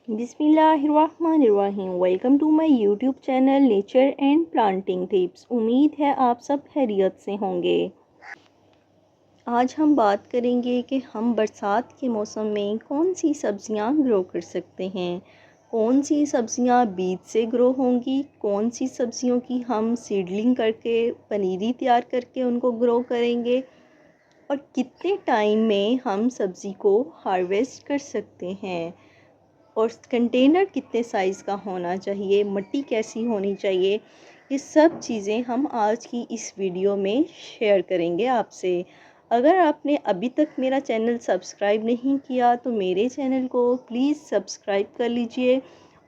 बिस्मिल्लाहिर्रहमानिर्रहीम। Welcome to my YouTube channel nature and planting tips. उम्मीद है आप सब खैरियत से होंगे। आज हम बात करेंगे कि हम बरसात के मौसम में कौन सी सब्ज़ियां ग्रो कर सकते हैं, कौन सी सब्ज़ियां बीज से ग्रो होंगी, कौन सी सब्ज़ियों की हम सीडलिंग करके पनीरी तैयार करके उनको ग्रो करेंगे और कितने टाइम में हम सब्ज़ी को हार्वेस्ट कर सकते हैं और कंटेनर कितने साइज़ का होना चाहिए, मिट्टी कैसी होनी चाहिए। ये सब चीज़ें हम आज की इस वीडियो में शेयर करेंगे आपसे। अगर आपने अभी तक मेरा चैनल सब्सक्राइब नहीं किया तो मेरे चैनल को प्लीज़ सब्सक्राइब कर लीजिए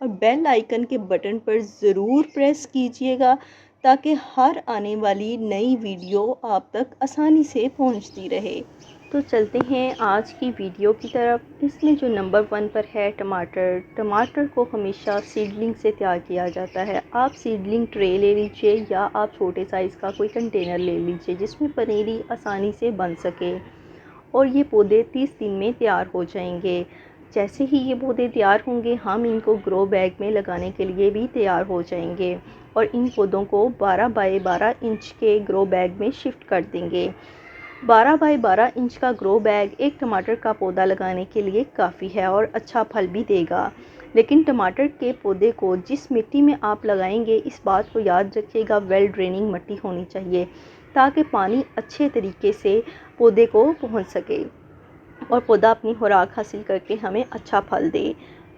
और बेल आइकन के बटन पर ज़रूर प्रेस कीजिएगा ताकि हर आने वाली नई वीडियो आप तक आसानी से पहुंचती रहे। तो चलते हैं आज की वीडियो की तरफ। इसमें जो नंबर 1 पर है टमाटर को हमेशा सीडलिंग से तैयार किया जाता है। आप सीडलिंग ट्रे ले लीजिए या आप छोटे साइज़ का कोई कंटेनर ले लीजिए जिसमें पनीरी आसानी से बन सके और ये पौधे 30 दिन में तैयार हो जाएंगे। जैसे ही ये पौधे तैयार होंगे हम इनको ग्रो बैग में लगाने के लिए भी तैयार हो जाएंगे और इन पौधों को 12 बाय 12 इंच के ग्रो बैग में शिफ्ट कर देंगे। 12 बाय 12 इंच का ग्रो बैग एक टमाटर का पौधा लगाने के लिए काफ़ी है और अच्छा फल भी देगा। लेकिन टमाटर के पौधे को जिस मिट्टी में आप लगाएंगे इस बात को याद रखिएगा, वेल ड्रेनिंग मिट्टी होनी चाहिए ताकि पानी अच्छे तरीके से पौधे को पहुंच सके और पौधा अपनी खुराक हासिल करके हमें अच्छा फल दे।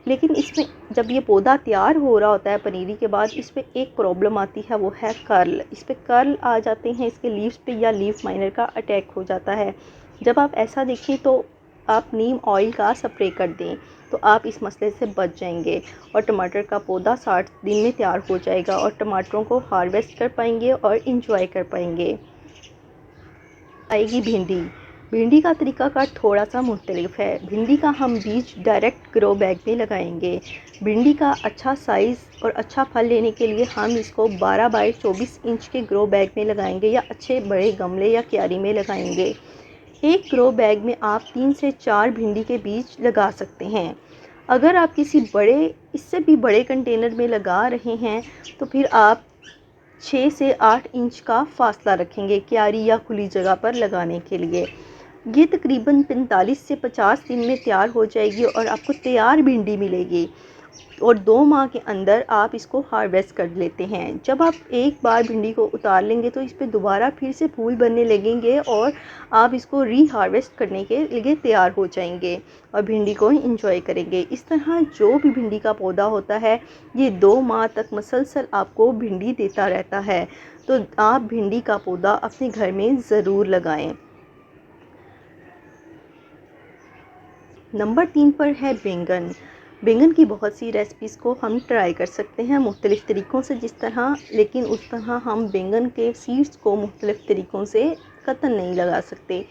लेकिन इसमें जब ये पौधा तैयार हो रहा होता है पनीरी के बाद, इस पर एक प्रॉब्लम आती है, वो है कर्ल। इस पर कर्ल आ जाते हैं इसके लीव्स पे या लीफ माइनर का अटैक हो जाता है। जब आप ऐसा देखें तो आप नीम ऑयल का स्प्रे कर दें तो आप इस मसले से बच जाएंगे और टमाटर का पौधा 60 दिन में तैयार हो जाएगा और टमाटरों को हार्वेस्ट कर पाएंगे और इंजॉय कर पाएंगे। आएगी भिंडी का तरीक़ाकार थोड़ा सा मुख्तलिफ है। भिंडी का हम बीज डायरेक्ट ग्रो बैग में लगाएंगे। भिंडी का अच्छा साइज़ और अच्छा फल लेने के लिए हम इसको 12 बाय 24 इंच के ग्रो बैग में लगाएंगे या अच्छे बड़े गमले या क्यारी में लगाएंगे। एक ग्रो बैग में आप 3 से 4 भिंडी के बीज लगा सकते हैं। अगर आप किसी इससे भी बड़े कंटेनर में लगा रहे हैं तो फिर आप 6 से 8 इंच का फासला रखेंगे क्यारी या खुली जगह पर लगाने के लिए। ये तकरीबन 45 से 50 दिन में तैयार हो जाएगी और आपको तैयार भिंडी मिलेगी और 2 माह के अंदर आप इसको हार्वेस्ट कर लेते हैं। जब आप एक बार भिंडी को उतार लेंगे तो इस पर दोबारा फिर से फूल बनने लगेंगे और आप इसको हार्वेस्ट करने के लिए तैयार हो जाएंगे और भिंडी को इंजॉय करेंगे। इस तरह जो भी भिंडी का पौधा होता है ये 2 माह तक मुसलसल आपको भिंडी देता रहता है। तो आप भिंडी का पौधा अपने घर में ज़रूर लगाएं। नंबर 3 पर है बैंगन की बहुत सी रेसिपीज़ को हम ट्राई कर सकते हैं मुख्तलिफ़ तरीक़ों से, लेकिन उस तरह हम बैंगन के सीड्स को मुख्तलिफ़ तरीक़ों से कतई नहीं लगा सकते।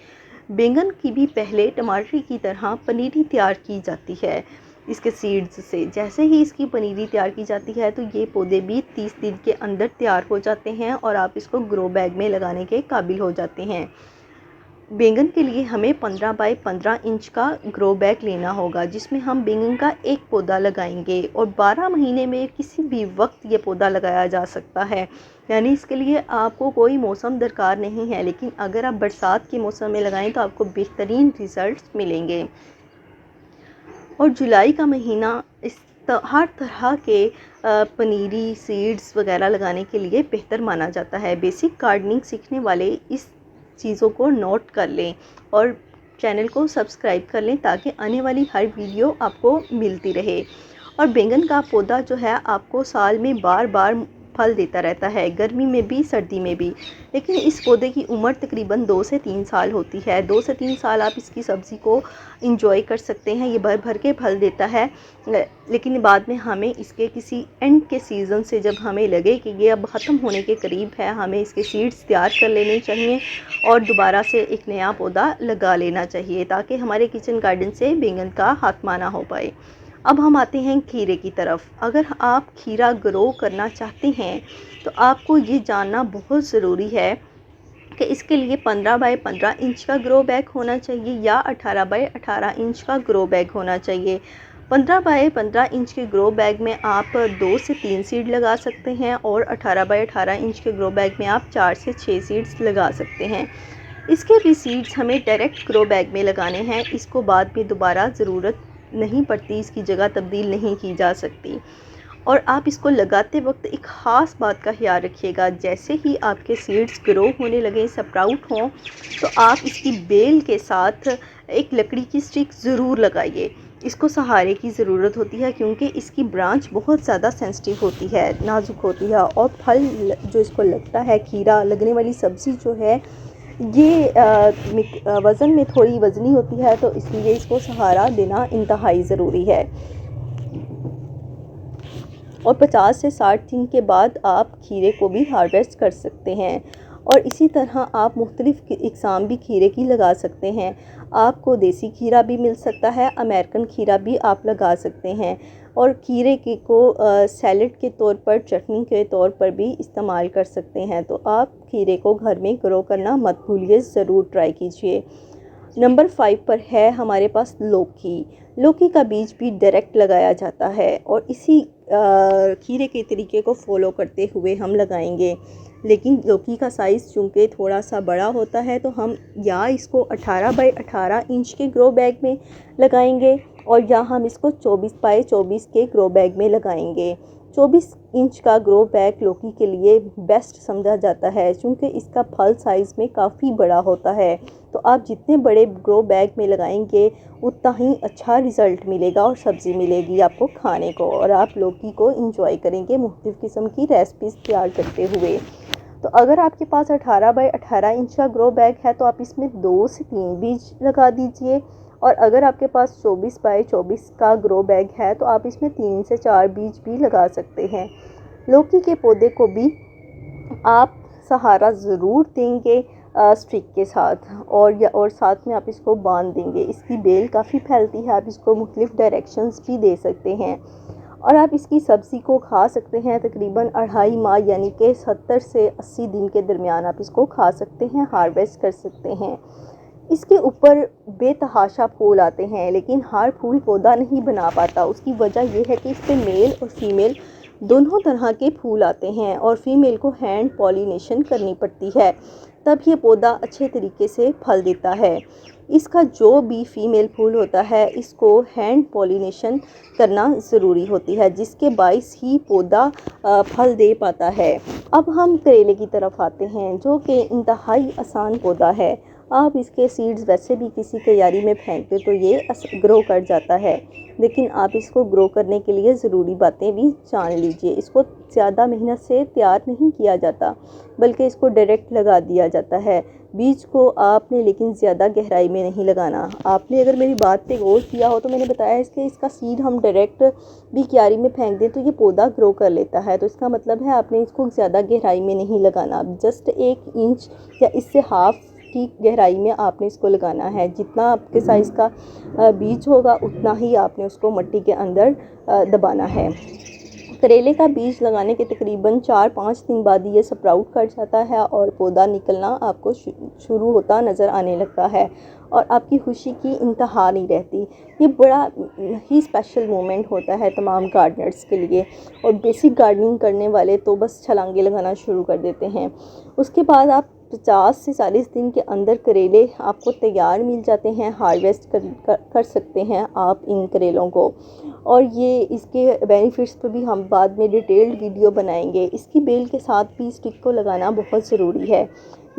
बैंगन की भी पहले टमाटर की तरह पनीरी तैयार की जाती है इसके सीड्स से। जैसे ही इसकी पनीरी तैयार की जाती है तो ये पौधे भी 30 दिन के अंदर तैयार हो जाते हैं और आप इसको ग्रो बैग में लगाने के काबिल हो जाते हैं। बैंगन के लिए हमें 15 बाय 15 इंच का ग्रो बैग लेना होगा जिसमें हम बैंगन का एक पौधा लगाएंगे और 12 महीने में किसी भी वक्त ये पौधा लगाया जा सकता है। यानी इसके लिए आपको कोई मौसम दरकार नहीं है, लेकिन अगर आप बरसात के मौसम में लगाएं तो आपको बेहतरीन रिज़ल्ट्स मिलेंगे। और जुलाई का महीना हर तरह के पनीरी सीड्स वगैरह लगाने के लिए बेहतर माना जाता है। बेसिक गार्डनिंग सीखने वाले इस चीज़ों को नोट कर लें और चैनल को सब्सक्राइब कर लें ताकि आने वाली हर वीडियो आपको मिलती रहे। और बैंगन का पौधा जो है आपको साल में बार बार फल देता रहता है, गर्मी में भी सर्दी में भी। लेकिन इस पौधे की उम्र तकरीबन 2 से 3 साल होती है। 2 से 3 साल आप इसकी सब्ज़ी को इंजॉय कर सकते हैं। ये भर भर के फल देता है, लेकिन बाद में हमें इसके किसी एंड के सीज़न से जब हमें लगे कि ये अब ख़त्म होने के करीब है, हमें इसके सीड्स तैयार कर लेने चाहिए और दोबारा से एक नया पौधा लगा लेना चाहिए ताकि हमारे किचन गार्डन से बैंगन का खात्मा ना हो पाए। अब हम आते हैं खीरे की तरफ। अगर आप खीरा ग्रो करना चाहते हैं तो आपको ये जानना बहुत ज़रूरी है कि इसके लिए 15 बाय 15 इंच का ग्रो बैग होना चाहिए या 18 बाय 18 इंच का ग्रो बैग होना चाहिए। 15 बाय 15 इंच के ग्रो बैग में आप 2 से 3 सीड लगा सकते हैं और 18 बाय 18 इंच के ग्रो बैग में आप 4 से 6 सीड्स लगा सकते हैं। इसके भी सीड्स हमें डायरेक्ट ग्रो बैग में लगाने हैं, इसको बाद में दोबारा ज़रूरत नहीं पड़ती, इसकी जगह तब्दील नहीं की जा सकती। और आप इसको लगाते वक्त एक ख़ास बात का ख्याल रखिएगा, जैसे ही आपके सीड्स ग्रो होने लगे, स्प्राउट हों, तो आप इसकी बेल के साथ एक लकड़ी की स्टिक ज़रूर लगाइए। इसको सहारे की ज़रूरत होती है क्योंकि इसकी ब्रांच बहुत ज़्यादा सेंसिटिव होती है, नाजुक होती है, और फल जो इसको लगता है, खीरा लगने वाली सब्ज़ी जो है ये वज़न में थोड़ी वज़नी होती है, तो इसलिए इसको सहारा देना इंतहाई ज़रूरी है। और 50 से 60 दिन के बाद आप खीरे को भी हार्वेस्ट कर सकते हैं। और इसी तरह आप मुख्तलिफ़ इक़साम भी खीरे की लगा सकते हैं। आपको देसी खीरा भी मिल सकता है, अमेरिकन खीरा भी आप लगा सकते हैं। और खीरे को सैलड के तौर पर, चटनी के तौर पर भी इस्तेमाल कर सकते हैं। तो आप खीरे को घर में ग्रो करना मत भूलिए, ज़रूर ट्राई कीजिए। नंबर 5 पर है हमारे पास लौकी। लौकी का बीज भी डायरेक्ट लगाया जाता है और इसी खीरे के तरीके को फॉलो करते हुए हम लगाएंगे। लेकिन लौकी का साइज़ चूँकि थोड़ा सा बड़ा होता है, तो हम या इसको 18 बाय 18 इंच के ग्रो बैग में लगाएंगे और या हम इसको 24 बाय 24 के ग्रो बैग में लगाएंगे। 24 इंच का ग्रो बैग लौकी के लिए बेस्ट समझा जाता है क्योंकि इसका फल साइज़ में काफ़ी बड़ा होता है। तो आप जितने बड़े ग्रो बैग में लगाएंगे उतना ही अच्छा रिज़ल्ट मिलेगा और सब्ज़ी मिलेगी आपको खाने को, और आप लौकी को इंजॉय करेंगे मुख्तलिफ़ किस्म की रेसिपीज़ तैयार करते हुए। तो अगर आपके पास 18 बाय 18 इंच का ग्रो बैग है तो आप इसमें 2 से 3 बीज लगा दीजिए, और अगर आपके पास 24 बाय 24 का ग्रो बैग है तो आप इसमें 3 से 4 बीज भी लगा सकते हैं। लौकी के पौधे को भी आप सहारा ज़रूर देंगे स्टिक के साथ, और साथ में आप इसको बांध देंगे। इसकी बेल काफ़ी फैलती है, आप इसको मुख्तलिफ़ डायरेक्शंस भी दे सकते हैं। और आप इसकी सब्ज़ी को खा सकते हैं तकरीबन 2.5 माह, यानी कि 70 से 80 दिन के दरमियान आप इसको खा सकते हैं, हार्वेस्ट कर सकते हैं। इसके ऊपर बेतहाशा फूल आते हैं, लेकिन हर फूल पौधा नहीं बना पाता। उसकी वजह यह है कि इस पर मेल और फीमेल दोनों तरह के फूल आते हैं और फीमेल को हैंड पॉलिनेशन करनी पड़ती है, तब ये पौधा अच्छे तरीके से फल देता है। इसका जो भी फीमेल फूल होता है, इसको हैंड पॉलिनेशन करना ज़रूरी होती है, जिसके बाइस ही पौधा फल दे पाता है। अब हम करेले की तरफ आते हैं, जो कि इंतहाई आसान पौधा है। आप इसके सीड्स वैसे भी किसी तैयारी में फेंक दें तो ये ग्रो कर जाता है, लेकिन आप इसको ग्रो करने के लिए ज़रूरी बातें भी जान लीजिए। इसको ज़्यादा मेहनत से तैयार नहीं किया जाता, बल्कि इसको डायरेक्ट लगा दिया जाता है। बीज को आपने लेकिन ज़्यादा गहराई में नहीं लगाना। आपने अगर मेरी बात पे गौर किया हो तो मैंने बताया कि इसका सीड हम डायरेक्ट भी क्यारी में फेंक दें तो ये पौधा ग्रो कर लेता है। तो इसका मतलब है आपने इसको ज़्यादा गहराई में नहीं लगाना, जस्ट 1 इंच या इससे हाफ की गहराई में आपने इसको लगाना है। जितना आपके साइज़ का बीज होगा उतना ही आपने उसको मिट्टी के अंदर दबाना है। करेले का बीज लगाने के तकरीबन 4-5 दिन बाद ये स्प्राउट कर जाता है और पौधा निकलना आपको शुरू होता नज़र आने लगता है, और आपकी खुशी की इंतहा नहीं रहती। ये बड़ा ही स्पेशल मोमेंट होता है तमाम गार्डनर्स के लिए, और बेसिक गार्डनिंग करने वाले तो बस छलांगे लगाना शुरू कर देते हैं। उसके बाद आप 50 से 40 दिन के अंदर करेले आपको तैयार मिल जाते हैं, हार्वेस्ट कर सकते हैं आप इन करेलों को। और ये इसके बेनिफिट्स पर भी हम बाद में डिटेल्ड वीडियो बनाएंगे। इसकी बेल के साथ भी स्टिक को लगाना बहुत ज़रूरी है।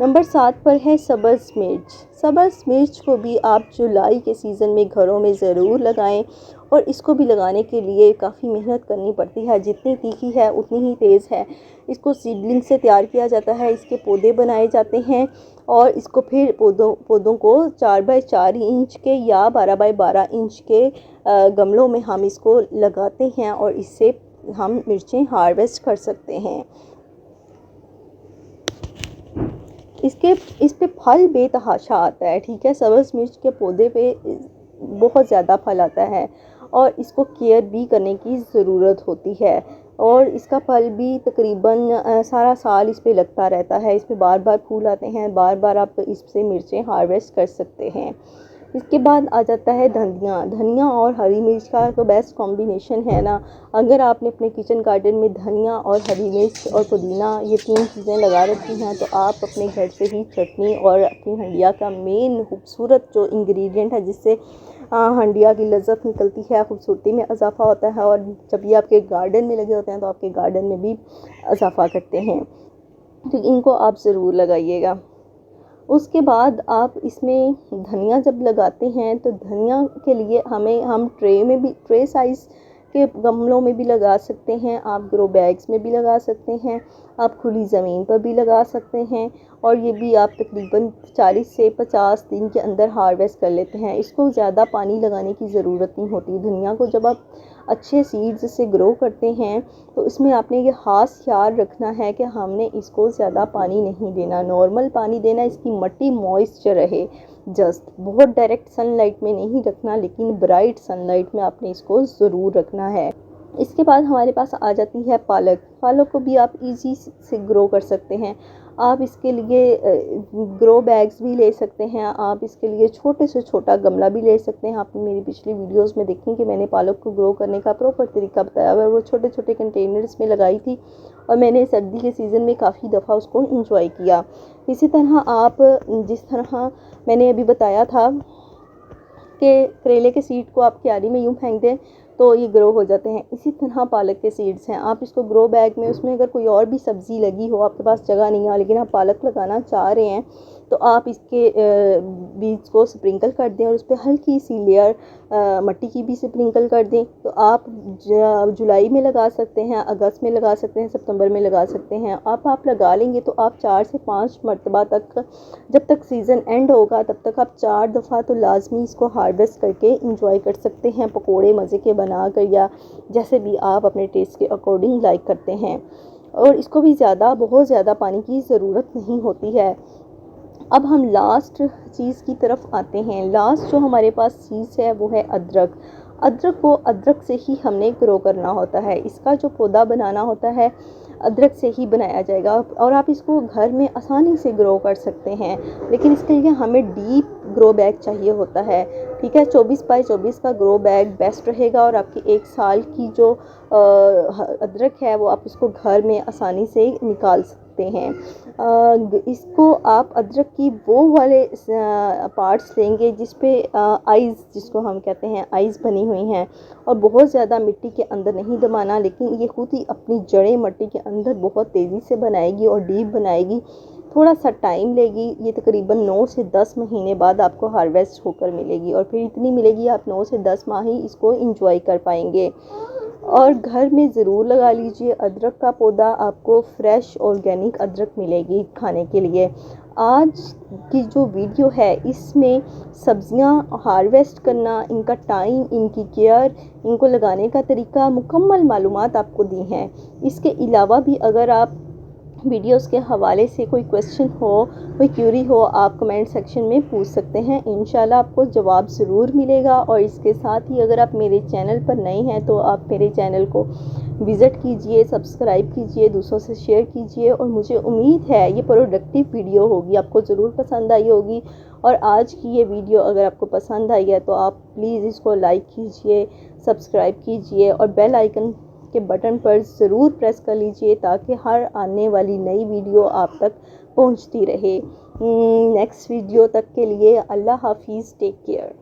नंबर 7 पर है सब्ज़ मिर्च। सब्ज़ मिर्च को भी आप जुलाई के सीज़न में घरों में ज़रूर लगाएं, और इसको भी लगाने के लिए काफ़ी मेहनत करनी पड़ती है। जितनी तीखी है उतनी ही तेज़ है। इसको सीडलिंग से तैयार किया जाता है, इसके पौधे बनाए जाते हैं, और इसको फिर पौधों को 4 बाय 4 इंच के या 12 बाय 12 इंच के गमलों में हम इसको लगाते हैं, और इससे हम मिर्चें हार्वेस्ट कर सकते हैं। इस पे फल बेतहाशा आता है, ठीक है। सब्ज़ मिर्च के पौधे पे बहुत ज़्यादा फल आता है, और इसको केयर भी करने की ज़रूरत होती है, और इसका फल भी तकरीबन सारा साल इस पे लगता रहता है। इस पे बार बार फूल आते हैं, बार बार आप इससे मिर्चें हार्वेस्ट कर सकते हैं। इसके बाद आ जाता है धनिया। धनिया और हरी मिर्च का तो बेस्ट कॉम्बिनेशन है ना। अगर आपने अपने किचन गार्डन में धनिया और हरी मिर्च और पुदीना ये 3 चीज़ें लगा रखी हैं तो आप अपने घर से ही चटनी और अपनी हंडिया का मेन खूबसूरत जो इंग्रेडिएंट है जिससे हंडिया की लज्जत निकलती है, खूबसूरती में इजाफा होता है, और जब ये आपके गार्डन में लगे होते हैं तो आपके गार्डन में भी इजाफा करते हैं। तो इनको आप ज़रूर लगाइएगा। उसके बाद आप इसमें धनिया जब लगाते हैं तो धनिया के लिए हम ट्रे में भी, ट्रे साइज़ के गमलों में भी लगा सकते हैं, आप ग्रो बैग्स में भी लगा सकते हैं, आप खुली ज़मीन पर भी लगा सकते हैं, और ये भी आप तकरीबन 40 से 50 दिन के अंदर हार्वेस्ट कर लेते हैं। इसको ज़्यादा पानी लगाने की ज़रूरत नहीं होती। धनिया को जब आप अच्छे सीड्स से ग्रो करते हैं तो इसमें आपने ये ख़ास ख्याल रखना है कि हमने इसको ज़्यादा पानी नहीं देना, नॉर्मल पानी देना, इसकी मिट्टी मॉइस्चर रहे, जस्ट बहुत डायरेक्ट सनलाइट में नहीं रखना, लेकिन ब्राइट सनलाइट में आपने इसको ज़रूर रखना है। इसके बाद हमारे पास आ जाती है पालक। पालक को भी आप इजी से ग्रो कर सकते हैं। आप इसके लिए ग्रो बैग्स भी ले सकते हैं, आप इसके लिए छोटे से छोटा गमला भी ले सकते हैं। आपने मेरी पिछली वीडियोस में देखी कि मैंने पालक को ग्रो करने का प्रॉपर तरीका बताया हुआ है। वो छोटे छोटे कंटेनर्स में लगाई थी और मैंने सर्दी के सीज़न में काफ़ी दफ़ा उसको इंजॉय किया। इसी तरह आप जिस तरह मैंने अभी बताया था कि करेले के सीड को आप क्यारी में यूँ फेंक दें तो ये ग्रो हो जाते हैं, इसी तरह पालक के सीड्स हैं। आप इसको ग्रो बैग में, उसमें अगर कोई और भी सब्ज़ी लगी हो, आपके पास जगह नहीं है लेकिन आप पालक लगाना चाह रहे हैं, तो आप इसके बीज को स्प्रिंकल कर दें और उस पर हल्की सी लेयर मिट्टी की भी स्प्रिंकल कर दें। तो आप जुलाई में लगा सकते हैं, अगस्त में लगा सकते हैं, सितंबर में लगा सकते हैं। आप लगा लेंगे तो आप 4 से 5 मरतबा तक, जब तक सीज़न एंड होगा तब तक आप 4 दफ़ा तो लाजमी इसको हार्वेस्ट करके इंजॉय कर सकते हैं, पकोड़े मज़े के बना कर, या जैसे भी आप अपने टेस्ट के अकॉर्डिंग लाइक करते हैं। और इसको भी बहुत ज़्यादा पानी की ज़रूरत नहीं होती है। अब हम लास्ट चीज़ की तरफ आते हैं। लास्ट जो हमारे पास चीज़ है वो है अदरक। अदरक से ही हमने ग्रो करना होता है, इसका जो पौधा बनाना होता है अदरक से ही बनाया जाएगा, और आप इसको घर में आसानी से ग्रो कर सकते हैं, लेकिन इसके लिए हमें डीप ग्रो बैग चाहिए होता है। ठीक है, 24 बाई 24 का ग्रो बैग बेस्ट रहेगा, और आपकी 1 साल की जो अदरक है वो आप इसको घर में आसानी से निकाल सकते हैं। इसको आप अदरक की वो वाले पार्ट्स लेंगे जिस पे आइज़, जिसको हम कहते हैं आइज़ बनी हुई हैं, और बहुत ज़्यादा मिट्टी के अंदर नहीं दबाना, लेकिन ये खुद ही अपनी जड़ें मिट्टी के अंदर बहुत तेज़ी से बनाएगी और डीप बनाएगी। थोड़ा सा टाइम लेगी, ये तकरीबन 9 से 10 महीने बाद आपको हार्वेस्ट होकर मिलेगी, और फिर इतनी मिलेगी आप 9 से 10 माह ही इसको इंजॉय कर पाएंगे। और घर में ज़रूर लगा लीजिए अदरक का पौधा, आपको फ्रेश ऑर्गेनिक अदरक मिलेगी खाने के लिए। आज की जो वीडियो है इसमें सब्ज़ियां हार्वेस्ट करना, इनका टाइम, इनकी केयर, इनको लगाने का तरीका, मुकम्मल मालूमात आपको दी हैं। इसके अलावा भी अगर आप वीडियोस के हवाले से कोई क्वेश्चन हो, कोई क्यूरी हो, आप कमेंट सेक्शन में पूछ सकते हैं, इंशाल्लाह आपको जवाब ज़रूर मिलेगा। और इसके साथ ही अगर आप मेरे चैनल पर नए हैं तो आप मेरे चैनल को विज़िट कीजिए, सब्सक्राइब कीजिए, दूसरों से शेयर कीजिए, और मुझे उम्मीद है ये प्रोडक्टिव वीडियो होगी, आपको ज़रूर पसंद आई होगी। और आज की ये वीडियो अगर आपको पसंद आई है तो आप प्लीज़ इसको लाइक कीजिए, सब्सक्राइब कीजिए, और बेल आइकन के बटन पर ज़रूर प्रेस कर लीजिए ताकि हर आने वाली नई वीडियो आप तक पहुंचती रहे। नेक्स्ट वीडियो तक के लिए अल्लाह हाफिज़, टेक केयर।